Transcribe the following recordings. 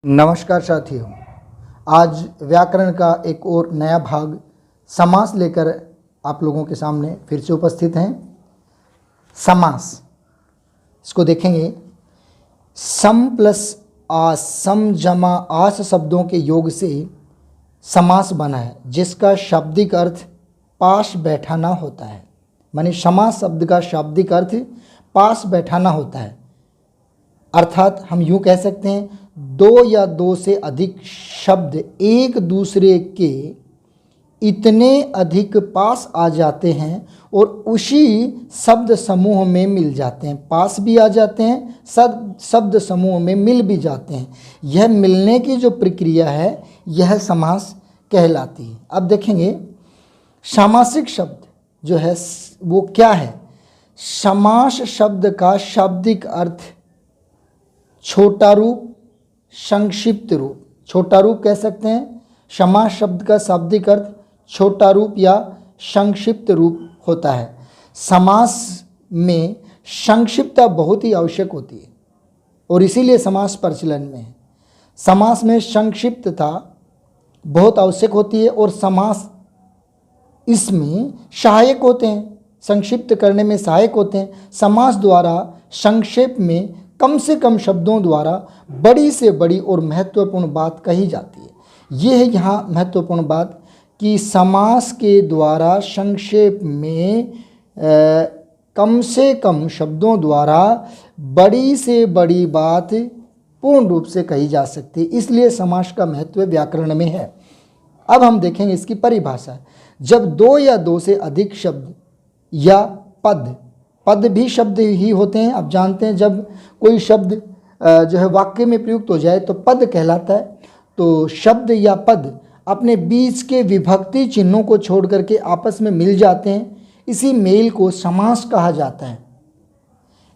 नमस्कार साथियों, आज व्याकरण का एक और नया भाग समास लेकर आप लोगों के सामने फिर से उपस्थित हैं। समास, इसको देखेंगे। सम प्लस आस, सम जमा आस शब्दों के योग से समास बना है, जिसका शाब्दिक अर्थ पास बैठाना होता है। माने समास शब्द का शाब्दिक अर्थ पास बैठाना होता है। अर्थात हम यूँ कह सकते हैं, दो या दो से अधिक शब्द एक दूसरे के इतने अधिक पास आ जाते हैं और उसी शब्द समूह में मिल जाते हैं। पास भी आ जाते हैं, शब्द समूह में मिल भी जाते हैं। यह मिलने की जो प्रक्रिया है, यह समास कहलाती है। अब देखेंगे सामासिक शब्द जो है वो क्या है। समास शब्द का शाब्दिक अर्थ छोटा रूप, संक्षिप्त रूप। छोटा रूप कह सकते हैं। समास शब्द का शाब्दिक अर्थ छोटा रूप या संक्षिप्त रूप होता है। समास में संक्षिप्तता बहुत ही आवश्यक होती है और इसीलिए समास प्रचलन में है। समास में संक्षिप्तता बहुत आवश्यक होती है और समास इसमें सहायक होते हैं, संक्षिप्त करने में सहायक होते हैं। समास द्वारा संक्षेप में कम से कम शब्दों द्वारा बड़ी से बड़ी और महत्वपूर्ण बात कही जाती है। ये है यहाँ महत्वपूर्ण बात कि समास के द्वारा संक्षेप में कम से कम शब्दों द्वारा बड़ी से बड़ी बात पूर्ण रूप से कही जा सकती है। इसलिए समास का महत्व व्याकरण में है। अब हम देखेंगे इसकी परिभाषा। जब दो या दो से अधिक शब्द या पद भी शब्द ही होते हैं। अब जानते हैं, जब कोई शब्द जो है वाक्य में प्रयुक्त हो जाए तो पद कहलाता है। तो शब्द या पद अपने बीच के विभक्ति चिन्हों को छोड़ करके आपस में मिल जाते हैं। इसी मेल को समास कहा जाता है।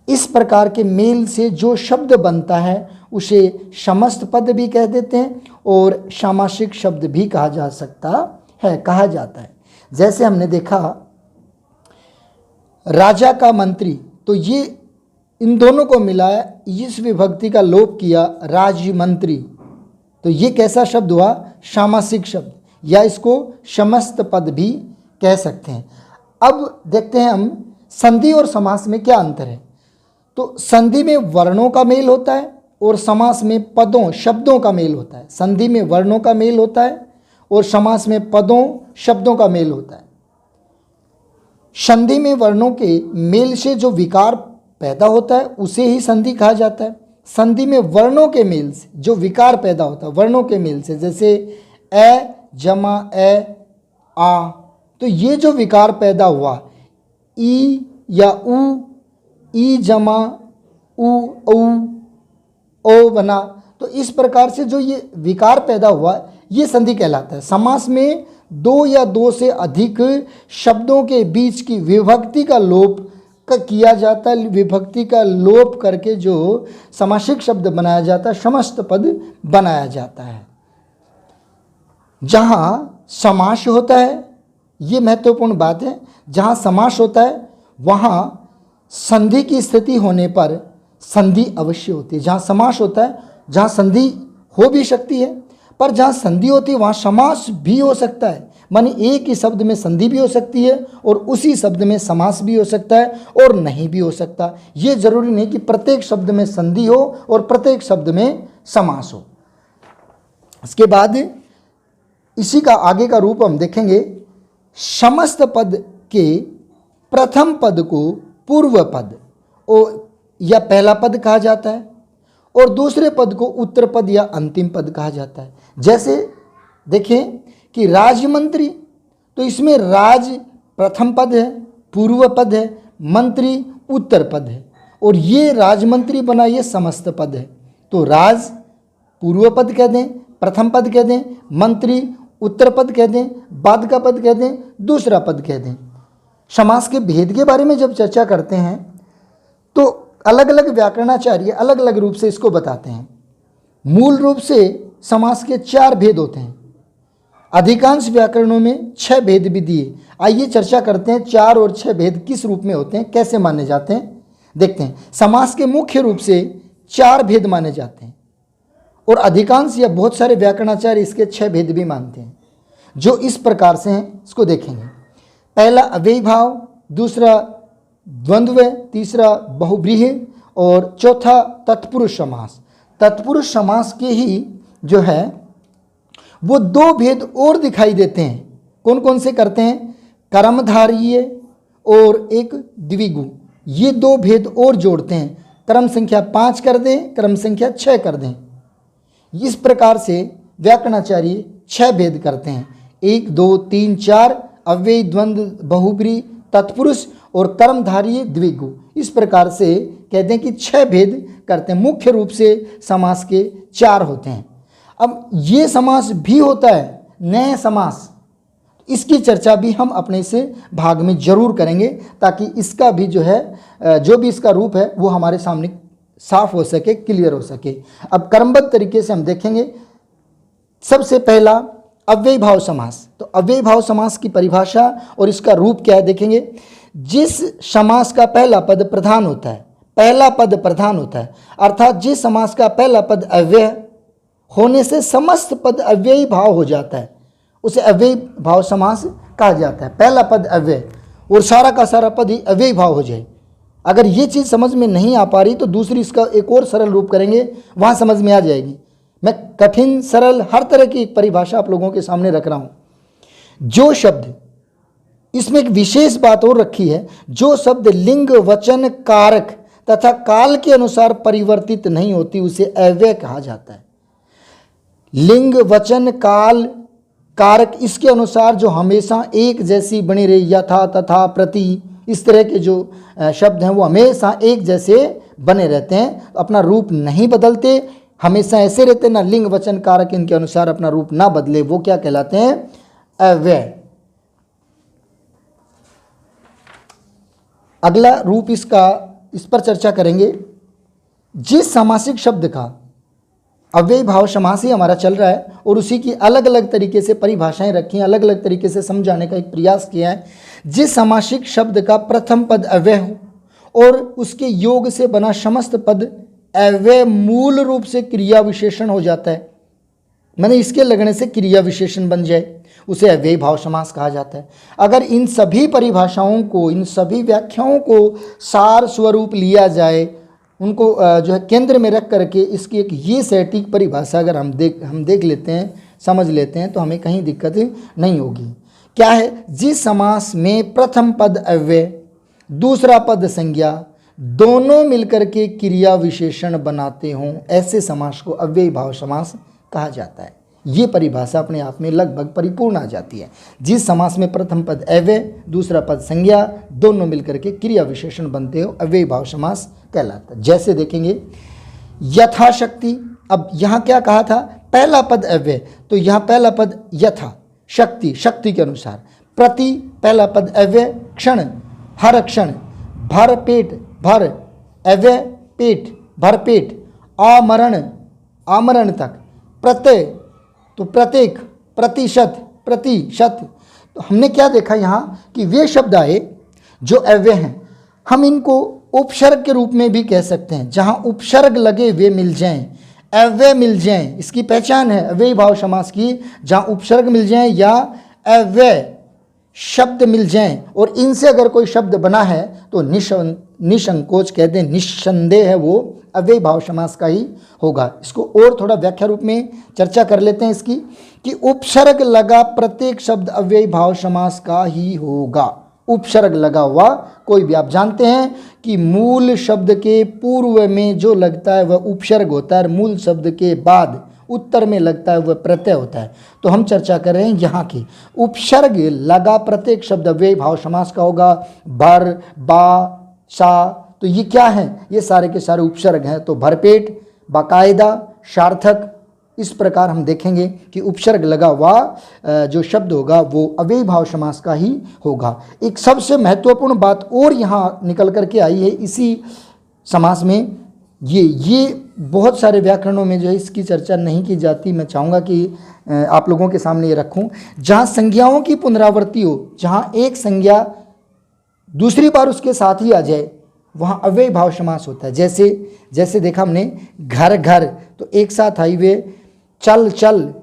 इस प्रकार के मेल से जो शब्द बनता है उसे समस्त पद भी कह देते हैं और सामासिक शब्द भी कहा जा सकता है, कहा जाता है। जैसे हमने देखा राजा का मंत्री, तो ये इन दोनों को मिलाया, इस विभक्ति का लोप किया राजमंत्री, तो ये कैसा शब्द हुआ? सामासिक शब्द, या इसको समस्त पद भी कह सकते हैं। अब देखते हैं हम संधि और समास में क्या अंतर है। तो संधि में वर्णों का मेल होता है और समास में पदों शब्दों का मेल होता है। संधि में वर्णों का मेल होता है और समास में पदों शब्दों का मेल होता है। संधि में वर्णों के मेल से जो विकार पैदा होता है उसे ही संधि कहा जाता है। संधि में वर्णों के मेल से जो विकार पैदा होता है, वर्णों के मेल से, जैसे ए जमा ए आ, तो ये जो विकार पैदा हुआ, ई या उ, ई जमा उ ओ बना, तो इस प्रकार से जो ये विकार पैदा हुआ ये संधि कहलाता है। समास में दो या दो से अधिक शब्दों के बीच की विभक्ति का लोप किया जाता है। विभक्ति का लोप करके जो समासिक शब्द बनाया जाता है, समस्त पद बनाया जाता है। जहाँ समास होता है, ये महत्वपूर्ण बात है, जहाँ समास होता है वहाँ संधि की स्थिति होने पर संधि अवश्य होती है। जहाँ समास होता है, जहाँ संधि हो भी सकती है, पर जहाँ संधि होती है वहाँ समास भी हो सकता है। माने एक ही शब्द में संधि भी हो सकती है और उसी शब्द में समास भी हो सकता है और नहीं भी हो सकता। ये जरूरी नहीं कि प्रत्येक शब्द में संधि हो और प्रत्येक शब्द में समास हो। इसके बाद इसी का आगे का रूप हम देखेंगे। समस्त पद के प्रथम पद को पूर्व पद या पहला पद कहा जाता है और दूसरे पद को उत्तर पद या अंतिम पद कहा जाता है। जैसे देखें कि राजमंत्री, तो इसमें राज प्रथम पद है, पूर्व पद है, मंत्री उत्तर पद है, और ये राजमंत्री बना, ये समस्त पद है। तो राज पूर्व पद कह दें, प्रथम पद कह दें, मंत्री उत्तर पद कह दें, बाद का पद कह दें, दूसरा पद कह दें। समास के भेद के बारे में जब चर्चा करते हैं तो अलग अलग व्याकरणाचार्य अलग अलग रूप से इसको बताते हैं। मूल रूप से समास के 4 भेद होते हैं। अधिकांश व्याकरणों में 6 भेद भी दिए। आइए चर्चा करते हैं 4 और 6 भेद किस रूप में होते हैं, कैसे माने जाते हैं, देखते हैं। समास के मुख्य रूप से 4 भेद माने जाते हैं और अधिकांश या बहुत सारे व्याकरणाचार्य इसके 6 भेद भी मानते हैं, जो इस प्रकार से हैं, इसको देखेंगे। पहला अव्ययी भाव, दूसरा द्वंद्व, तीसरा बहुव्रीहि और चौथा तत्पुरुष समास। तत्पुरुष समास के ही जो है वो 2 भेद और दिखाई देते हैं। कौन कौन से करते हैं? कर्मधारयी और एक द्विगु, ये 2 भेद और जोड़ते हैं। क्रम संख्या 5 कर दें, क्रम संख्या 6 कर दें। इस प्रकार से व्याकरणाचार्य 6 भेद करते हैं। 1 2 3 4 अव्ययी, द्वंद्व, बहुव्रीहि, तत्पुरुष और कर्मधारयी, द्विगु। इस प्रकार से कहते हैं कि 6 भेद करते हैं। मुख्य रूप से समास के 4 होते हैं। अब ये समास भी होता है नए समास, इसकी चर्चा भी हम अपने से भाग में जरूर करेंगे, ताकि इसका भी जो है जो भी इसका रूप है वो हमारे सामने साफ हो सके, क्लियर हो सके। अब क्रमबद्ध तरीके से हम देखेंगे। सबसे पहला अव्ययी भाव समास। तो अव्ययी भाव समास की परिभाषा और इसका रूप क्या है देखेंगे। जिस समास का पहला पद प्रधान होता है, पहला पद प्रधान होता है, अर्थात जिस समास का पहला पद अव्यय होने से समस्त पद अव्ययी भाव हो जाता है, उसे अव्ययी भाव समास कहा जाता है। पहला पद अव्यय और सारा का सारा पद ही अव्ययी भाव हो जाए। अगर ये चीज़ समझ में नहीं आ पा रही तो दूसरी इसका एक और सरल रूप करेंगे, वहाँ समझ में आ जाएगी। मैं कठिन सरल हर तरह की एक परिभाषा आप लोगों के सामने रख रहा हूँ। जो शब्द, इसमें एक विशेष बात और रखी है, जो शब्द लिंग वचन कारक तथा काल के अनुसार परिवर्तित नहीं होती उसे अव्यय कहा जाता है। लिंग वचन काल कारक इसके अनुसार जो हमेशा एक जैसी बनी रही, यथा तथा प्रति, इस तरह के जो शब्द हैं वो हमेशा एक जैसे बने रहते हैं, अपना रूप नहीं बदलते, हमेशा ऐसे रहते हैं, ना लिंग वचन कारक इनके अनुसार अपना रूप ना बदले, वो क्या कहलाते हैं? अव्यय। अगला रूप इसका, इस पर चर्चा करेंगे। जिस सामासिक शब्द का अव्ययी भाव समास ही हमारा चल रहा है और उसी की अलग अलग तरीके से परिभाषाएं रखी हैं, अलग अलग तरीके से समझाने का एक प्रयास किया है। जिस सामासिक शब्द का प्रथम पद अव्यय हो और उसके योग से बना समस्त पद अव्यय मूल रूप से क्रिया विशेषण हो जाता है, मैंने इसके लगने से क्रिया विशेषण बन जाए, उसे अव्ययी भाव समास कहा जाता है। अगर इन सभी परिभाषाओं को, इन सभी व्याख्याओं को सार स्वरूप लिया जाए, उनको जो है केंद्र में रख करके इसकी एक ये सटीक परिभाषा अगर हम देख लेते हैं, समझ लेते हैं, तो हमें कहीं दिक्कत नहीं होगी। क्या है? जिस समास में प्रथम पद अव्यय, दूसरा पद संज्ञा, दोनों मिलकर के क्रिया विशेषण बनाते हों, ऐसे समास को अव्ययी भाव समास कहा जाता है। ये परिभाषा अपने आप में लगभग परिपूर्ण आ जाती है। जिस समास में प्रथम पद अव्यय, दूसरा पद संज्ञा, दोनों मिलकर के क्रिया विशेषण बनते हो, अव्ययी भाव समास कहलाता है। जैसे देखेंगे यथाशक्ति। अब यहाँ क्या कहा था? पहला पद अव्यय, तो यहाँ पहला पद यथा, शक्ति, शक्ति के अनुसार। प्रति, पहला पद अव्यय, क्षण, हर क्षण, भर पेट, भर, अव्यय पेट, भर पेट, आमरण, आमरण तक, प्रत्यय, तो प्रत्येक, प्रतिशत, प्रतिशत। तो हमने क्या देखा यहाँ कि वे शब्द आए जो अव्यय हैं, हम इनको उपसर्ग के रूप में भी कह सकते हैं। जहाँ उपसर्ग लगे वे मिल जाएं, अव्यय मिल जाएं, इसकी पहचान है अव्ययी भाव समास की। जहाँ उपसर्ग मिल जाएं या अव्यय शब्द मिल जाएं और इनसे अगर कोई शब्द बना है तो निसंकोच कह दें, निस्संदेह है वो अव्ययी भाव समास का ही होगा। इसको और थोड़ा व्याख्या रूप में चर्चा कर लेते हैं इसकी, कि उपसर्ग लगा प्रत्येक शब्द अव्ययी भाव समास का ही होगा। उपसर्ग लगा हुआ कोई भी, आप जानते हैं कि मूल शब्द के पूर्व में जो लगता है वह उपसर्ग होता है, मूल शब्द के बाद उत्तर में लगता है वह प्रत्यय होता है। तो हम चर्चा कर रहे हैं यहाँ की, उपसर्ग लगा प्रत्येक शब्द अव्ययी भाव समास का होगा। बर, बा, सा, तो ये क्या है? ये सारे के सारे उपसर्ग हैं। तो भरपेट, बाकायदा, सार्थक, इस प्रकार हम देखेंगे कि उपसर्ग लगा हुआ जो शब्द होगा वो अव्ययी भाव समास का ही होगा। एक सबसे महत्वपूर्ण बात और यहाँ निकल करके आई है इसी समास में, ये बहुत सारे व्याकरणों में जो है इसकी चर्चा नहीं की जाती। मैं चाहूँगा कि आप लोगों के सामने ये रखूँ। जहाँ संज्ञाओं की पुनरावृत्ति हो, जहाँ एक संज्ञा दूसरी बार उसके साथ ही आ जाए, वहाँ अव्ययी भाव समास होता है। जैसे जैसे देखा हमने घर घर, तो एक साथ हाईवे, चल चल,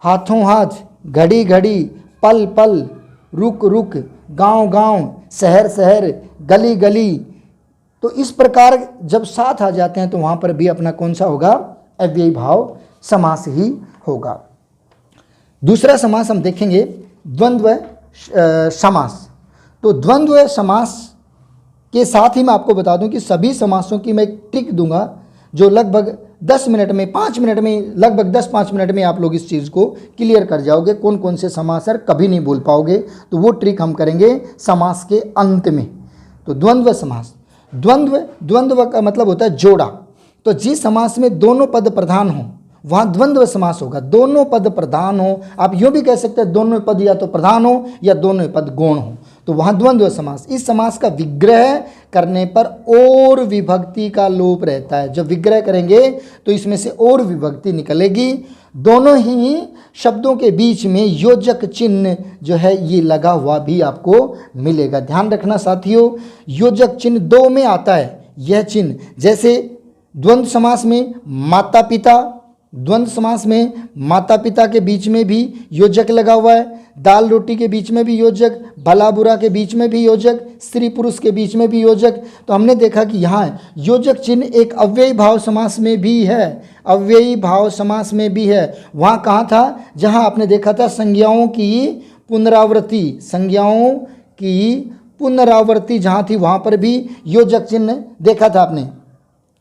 हाथों हाथ, घड़ी घड़ी, पल पल, रुक रुक, गांव गांव, शहर शहर, गली गली। तो इस प्रकार जब साथ आ जाते हैं तो वहाँ पर भी अपना कौन सा होगा, अव्ययी भाव समास ही होगा। दूसरा समास हम देखेंगे द्वंद्व समास। तो द्वंद्व समास के साथ ही मैं आपको बता दूं कि सभी समासों की मैं एक ट्रिक दूंगा जो लगभग 10 मिनट में, 5 मिनट में, लगभग 10-5 मिनट में आप लोग इस चीज़ को क्लियर कर जाओगे, कौन कौन से समास है कभी नहीं भूल पाओगे। तो वो ट्रिक हम करेंगे समास के अंत में। तो द्वंद्व समास, द्वंद्व का मतलब होता है जोड़ा। तो जिस समास में दोनों पद प्रधान हो वहाँ द्वंद्व समास होगा। दोनों पद प्रधान हो, आप यूँ भी कह सकते हैं दोनों पद या तो प्रधान हो या दोनों पद गौण हो, तो वहाँ द्वंद्व समास। इस समास का विग्रह करने पर और विभक्ति का लोप रहता है। जब विग्रह करेंगे तो इसमें से और विभक्ति निकलेगी। दोनों ही शब्दों के बीच में योजक चिन्ह जो है ये लगा हुआ भी आपको मिलेगा। ध्यान रखना साथियों, योजक चिन्ह 2 में आता है यह चिन्ह। जैसे द्वंद्व समास में माता पिता, द्वंद्व समास में माता पिता के बीच में भी योजक लगा हुआ है, दाल रोटी के बीच में भी योजक, भला बुरा के बीच में भी योजक, स्त्री पुरुष के बीच में भी योजक। तो हमने देखा कि यहाँ योजक चिन्ह एक अव्ययी भाव समास में भी है, अव्ययी भाव समास में भी है। वहाँ कहाँ था, जहाँ आपने देखा था संज्ञाओं की पुनरावृत्ति, संज्ञाओं की पुनरावृत्ति जहाँ थी वहाँ पर भी योजक चिन्ह देखा था आपने।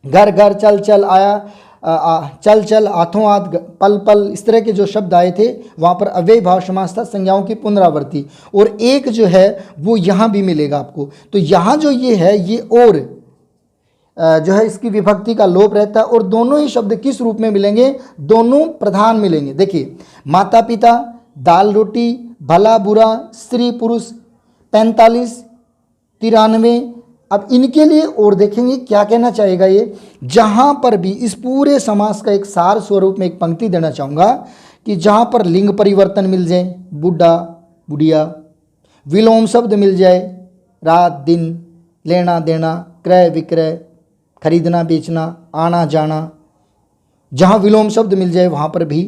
घर घर, चल चल, आया चल चल, हाथों हाथ, पल पल, इस तरह के जो शब्द आए थे वहाँ पर अव्ययी भाव समास था, संज्ञाओं की पुनरावृत्ति। और एक जो है वो यहाँ भी मिलेगा आपको। तो यहाँ जो ये है ये और जो है इसकी विभक्ति का लोप रहता है। और दोनों ही शब्द किस रूप में मिलेंगे, दोनों प्रधान मिलेंगे। देखिए माता पिता, दाल रोटी, भला बुरा, स्त्री पुरुष, 45, 93। अब इनके लिए और देखेंगे क्या कहना चाहेगा ये। जहाँ पर भी इस पूरे समास का एक सार स्वरूप में एक पंक्ति देना चाहूँगा कि जहाँ पर लिंग परिवर्तन मिल जाए, बुढ़ा बुढ़िया, विलोम शब्द मिल जाए, रात दिन, लेना देना, क्रय विक्रय, खरीदना बेचना, आना जाना, जहाँ विलोम शब्द मिल जाए वहाँ पर भी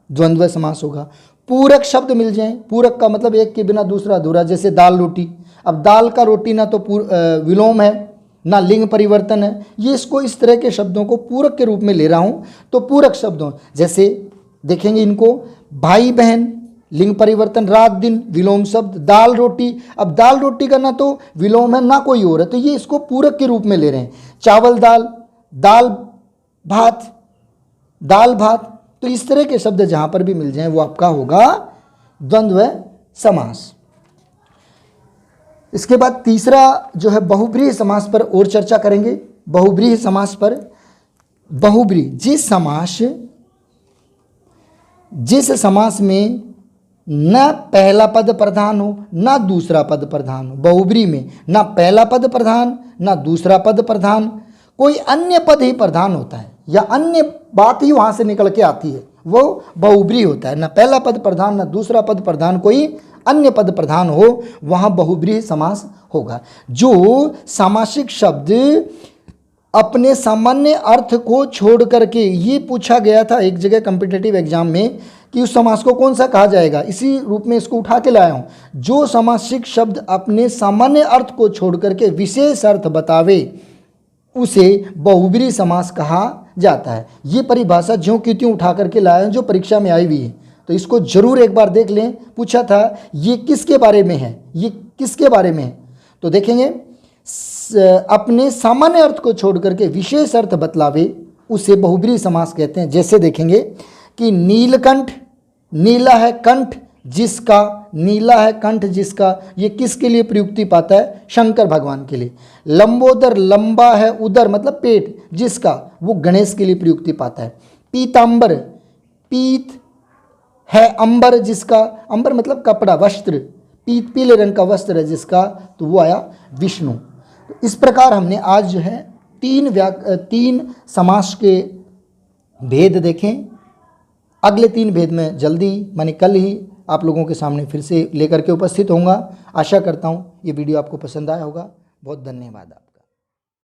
द्वंद्व समास होगा। पूरक शब्द मिल जाए, पूरक का मतलब एक के बिना दूसरा अधूरा, जैसे दाल रोटी। अब दाल का रोटी ना तो विलोम है ना लिंग परिवर्तन है, ये इसको इस तरह के शब्दों को पूरक के रूप में ले रहा हूँ। तो पूरक शब्दों जैसे देखेंगे इनको, भाई बहन लिंग परिवर्तन, रात दिन विलोम शब्द, दाल रोटी। अब दाल रोटी का ना तो विलोम है ना कोई और है, तो ये इसको पूरक के रूप में ले रहे हैं। चावल दाल, दाल भात, दाल भात। तो इस तरह के शब्द जहाँ पर भी मिल जाएं वो आपका होगा द्वंद्व समास। इसके बाद तीसरा जो है बहुब्रीहि समास पर और चर्चा करेंगे। बहुब्रीहि समास पर, बहुब्रीहि जिस समास में न पहला पद प्रधान हो न दूसरा पद प्रधान हो। बहुब्रीहि में ना पहला पद प्रधान ना दूसरा पद प्रधान, कोई अन्य पद ही प्रधान होता है या अन्य बात ही वहाँ से निकल के आती है, वो बहुब्रीहि होता है। ना पहला पद प्रधान ना दूसरा पद प्रधान, कोई अन्य पद प्रधान हो, वहाँ बहुब्रीहि समास होगा। जो सामासिक शब्द अपने सामान्य अर्थ को छोड़ करके, ये पूछा गया था एक जगह कॉम्पिटिटिव एग्जाम में कि उस समास को कौन सा कहा जाएगा, इसी रूप में इसको उठा के लाया हूँ। जो सामासिक शब्द अपने सामान्य अर्थ को छोड़ करके विशेष अर्थ बतावे उसे बहुब्रीहि समास कहा जाता है। ये परिभाषा ज्यों की त्यों उठा करके लाया है जो परीक्षा में आई हुई है, तो इसको जरूर एक बार देख लें। पूछा था ये किसके बारे में है, ये किसके बारे में है, तो देखेंगे अपने सामान्य अर्थ को छोड़ करके विशेष अर्थ बतलावे उसे बहुब्रीहि समास कहते हैं। जैसे देखेंगे कि नीलकंठ, नीला है कंठ जिसका, नीला है कंठ जिसका, ये किसके लिए प्रयुक्ति पाता है, शंकर भगवान के लिए। लंबोदर, लंबा है उदर मतलब पेट जिसका, वो गणेश के लिए प्रयुक्ति पाता है। पीतांबर, पीत है अंबर जिसका, अंबर मतलब कपड़ा वस्त्र, पीत पीले रंग का वस्त्र है जिसका, तो वो आया विष्णु। तो इस प्रकार हमने आज जो है तीन समास के भेद देखें। अगले 3 भेद में जल्दी माने कल ही आप लोगों के सामने फिर से लेकर के उपस्थित होऊंगा। आशा करता हूँ ये वीडियो आपको पसंद आया होगा। बहुत धन्यवाद।